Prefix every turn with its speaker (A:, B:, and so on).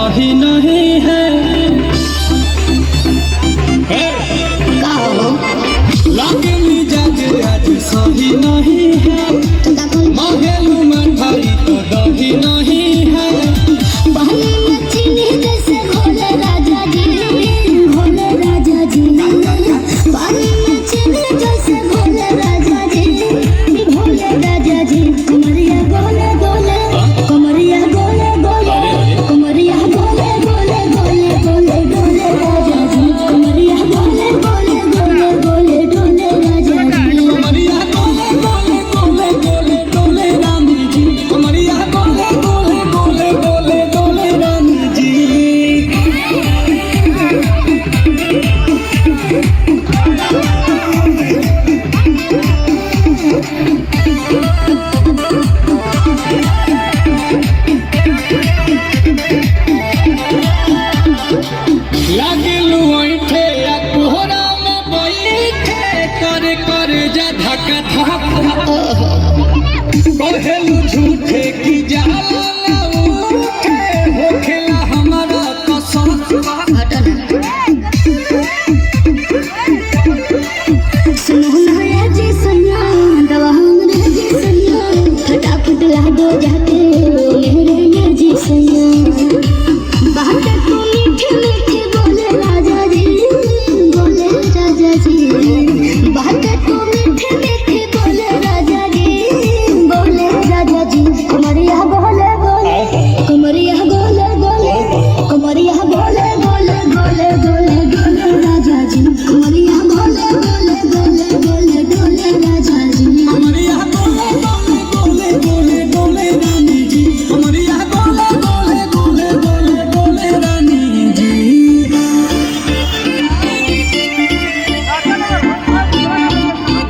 A: दही नहीं है। लागे मिजाज आज सही नहीं है। महेलू मठाई तो दही नहीं है। कहेलू झूठे की जाला उठे होखेला हमारा कसम।
B: सुनो ना जी सैया दवा हमरे जी सैया फटाफट ला दो जाके